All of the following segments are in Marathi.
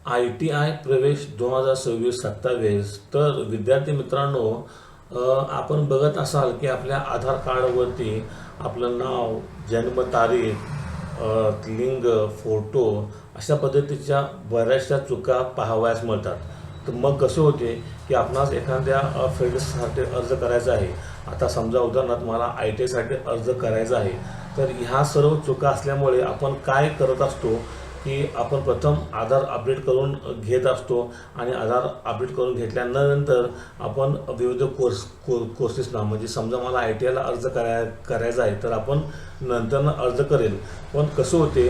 ITI प्रवेश 2026-27. तर विद्यार्थी मित्रांनो, आपण बघत असाल की आपल्या आधार कार्डवरती आपलं नाव, जन्मतारीख, लिंग, फोटो अशा पद्धतीच्या बऱ्याचशा चुका पाहावयास मिळतात. तर मग कसे होते की आपणास एखाद्या फील्डसाठी अर्ज करायचा आहे. आता समजा उदाहरणार्थ मला ITI अर्ज करायचा आहे. तर ह्या सर्व चुका असल्यामुळे आपण काय करत असतो की आपण प्रथम आधार अपडेट करून घेत असतो आणि आधार अपडेट करून घेतल्यानंतर आपण विविध कोर्सेसना, म्हणजे समजा मला ITIला अर्ज करायचा आहे तर आपण नंतरनं अर्ज करेल. पण कसं होते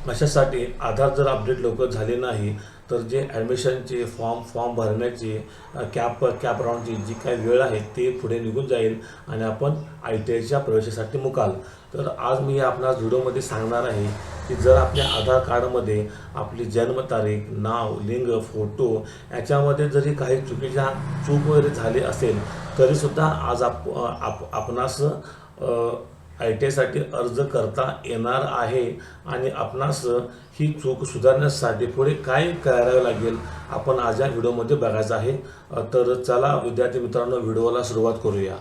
अशासाठी आधार जर अपडेट लवकर झाले नाही तर जे ॲडमिशनचे फॉर्म भरण्याची कॅप राऊंडची जी काही वेळ आहे ते पुढे निघून जाईल आणि आपण ITIच्या प्रवेशासाठी मुकाल. तर आज मी आपणास व्हिडिओमध्ये सांगणार आहे की जर आपल्या आधार कार्डमध्ये आपली जन्मतारीख, नाव, लिंग, फोटो याच्यामध्ये जरी काही चूक वगैरे झाली असेल तरीसुद्धा आज आपणास ITIसाठी अर्ज करता येणार आहे आणि आपणास ही चूक सुधारण्यासाठी पुढे काय करावे लागेल आपण आज या व्हिडिओमध्ये बघायचं आहे. तर चला विद्यार्थी मित्रांनो, व्हिडिओला सुरुवात करूया.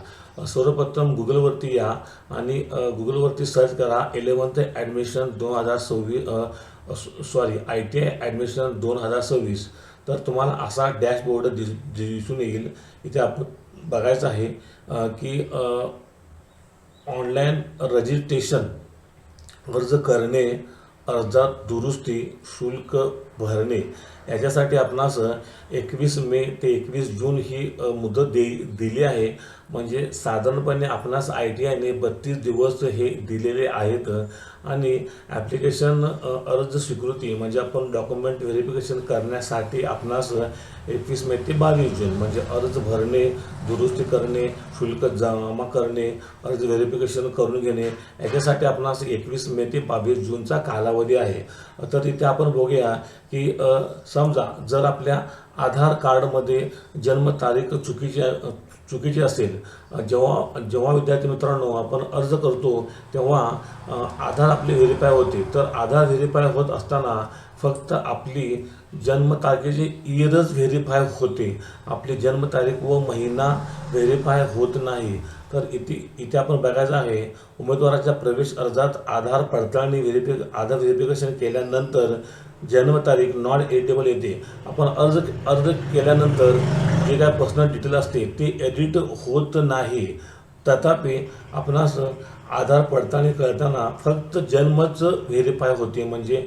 सर्वप्रथम गुगलवरती या आणि गुगलवरती सर्च करा 11th ॲडमिशन 2026, ITI ॲडमिशन 2026. तर तुम्हाला असा डॅशबोर्ड दिसून येईल. इथे आपण बघायचं आहे की ऑनलाईन रजिस्ट्रेशन, अर्ज करणे, अर्जात दुरुस्ती, शुल्क भरणे याच्यासाठी आपणास 21 मे ते 21 जून ही मुदत दिली आहे. म्हणजे साधारणपणे आपणास ITIने 32 दिवस हे दिलेले आहेत. आणि ॲप्लिकेशन अर्ज स्वीकृती म्हणजे आपण डॉक्युमेंट व्हेरिफिकेशन करण्यासाठी आपणास 21 मे ते 22 जून म्हणजे अर्ज भरणे, दुरुस्ती करणे, शुल्क जमा करणे, अर्ज व्हेरिफिकेशन करून घेणे याच्यासाठी आपणास 21 मे ते 22 जूनचा कालावधी आहे. तर इथे आपण बघूया की समजा जर आपल्या आधार कार्डमध्ये जन्मतारीख चुकीची असेल, जेव्हा विद्यार्थी मित्रांनो आपण अर्ज करतो तेव्हा आधार आपली व्हेरीफाय होते. तर आधार व्हेरीफाय होत असताना फक्त आपली जन्मतारखेची इयरच व्हेरीफाय होते, आपली जन्मतारीख व महिना व्हेरीफाय होत नाही. तर इथे आपण बघायचं आहे उमेदवाराच्या प्रवेश अर्जात आधार पडताळणी आधार व्हेरिफिकेशन केल्यानंतर जन्मतारीख नॉट एडिटेबल येते. आपण अर्ज केल्यानंतर जे काय पर्सनल डिटेल असते ते एडिट होत नाही. तथापि आपणास आधार पडताळणी करताना फक्त जन्मच व्हेरीफाय होते. म्हणजे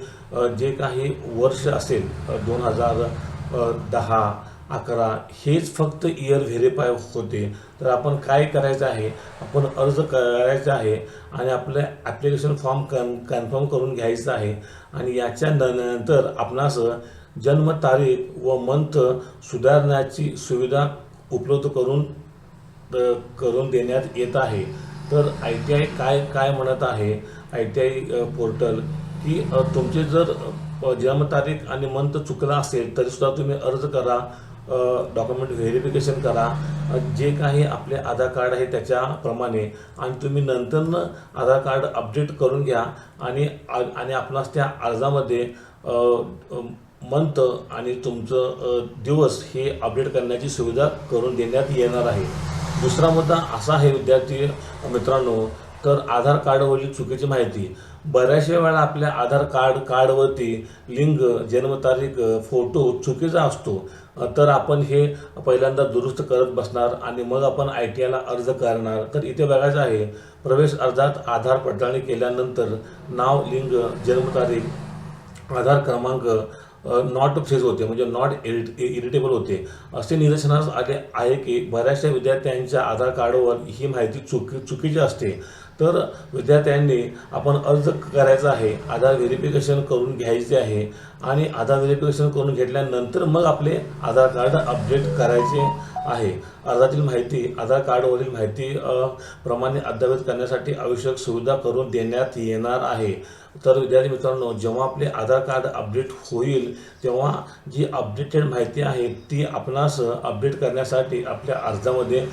जे काही वर्ष असेल 2010, 11 हेच फक्त इयर व्हेरीफाय होते. तर आपण काय करायचं आहे, आपण अर्ज करायचा आहे आणि आपलं ॲप्लिकेशन फॉर्म कन्फर्म करून घ्यायचं आहे आणि याच्या नंतर आपणास जन्मतारीख व मंथ सुधारण्याची सुविधा उपलब्ध करून देण्यात येत आहे. तर ITI काय म्हणत आहे ITI पोर्टल की तुमचे जर जन्मतारीख आणि मंथ चुकला असेल तरीसुद्धा तुम्ही अर्ज करा, डॉक्युमेंट व्हेरिफिकेशन करा, जे काही आपले आधार कार्ड आहे त्याच्याप्रमाणे, आणि तुम्ही नंतरनं आधार कार्ड अपडेट करून घ्या आणि आपणास त्या अर्जामध्ये मंथ आणि तुमचं दिवस हे अपडेट करण्याची सुविधा करून देण्यात येणार आहे. दुसरा मुद्दा असा आहे विद्यार्थी मित्रांनो, तर आधार कार्डवरील चुकीची माहिती. बऱ्याचशा वेळा आपल्या आधार कार्डवरती लिंग, जन्मतारीख, फोटो चुकीचा असतो. तर आपण हे पहिल्यांदा दुरुस्त करत बसणार आणि मग आपण ITIला अर्ज करणार. तर इथे बघायचं आहे प्रवेश अर्जात आधार पडताळणी केल्यानंतर नाव, लिंग, जन्मतारीख, आधार क्रमांक नॉट फ्रीज होते, म्हणजे नॉट इरिटेबल होते. असे निदर्शनास आले आहे की बऱ्याचशा विद्यार्थ्यांच्या आधार कार्डवर ही माहिती चुकीची असते. तर विद्यार्थ्यांनी आपण अर्ज करायचा आहे, आधार व्हेरिफिकेशन करून घ्यायचे आहे आणि आधार व्हेरिफिकेशन करून घेतल्यानंतर मग आपले आधार कार्ड अपडेट करायचे आहे. अर्जातील माहिती आधार कार्डवरील माहिती प्रमाणे अद्ययावत करण्यासाठी आवश्यक सुविधा करून देण्यात येणार आहे. तर विद्यार्थी मित्रांनो, जेव्हा आपले आधार कार्ड अपडेट होईल तेव्हा जी अपडेटेड माहिती आहे ती आपणास अपडेट करण्यासाठी आपल्या अर्जामध्ये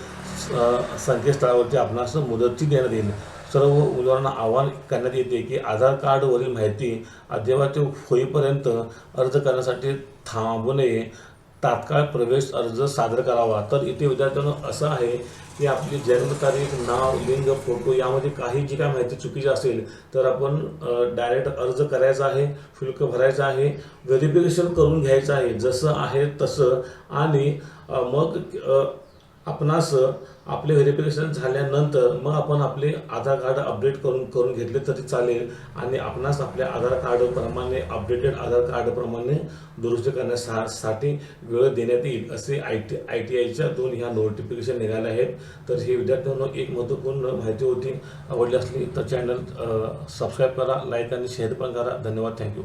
संकेतस्थळावरती आपणास मुदतही देण्यात येईल. सर्व उमेदवारांना आवाहन करण्यात येते की आधार कार्डवरील माहिती अद्ययावत होईपर्यंत अर्ज करण्यासाठी थांबू नये, तात्काळ प्रवेश अर्ज सादर करावा. तर इथे विद्यार्थ्यांनो असं आहे की आपली जन्मतारीख, नाव, लिंग, फोटो यामध्ये काही जी काय माहिती चुकीची असेल तर आपण डायरेक्ट अर्ज करायचा आहे, शुल्क भरायचं आहे, व्हेरिफिकेशन करून घ्यायचं आहे जसं आहे तसं. आणि मग आपणास आपले व्हेरिफिकेशन झाल्यानंतर मग आपण आपले आधार कार्ड अपडेट करून घेतले तरी चालेल आणि आपणास आपल्या आधार कार्डप्रमाणे अपडेटेड आधार कार्डप्रमाणे दुरुस्ती करण्यासाठी वेळ देण्यात येईल असे ITIच्या 2 ह्या नोटिफिकेशन निघाले आहेत. तर हे विद्यार्थ्यांना एक महत्त्वपूर्ण माहिती होती. आवडली असली तर चॅनल सबस्क्राईब करा, लाईक आणि शेअर पण करा. धन्यवाद. थँक्यू.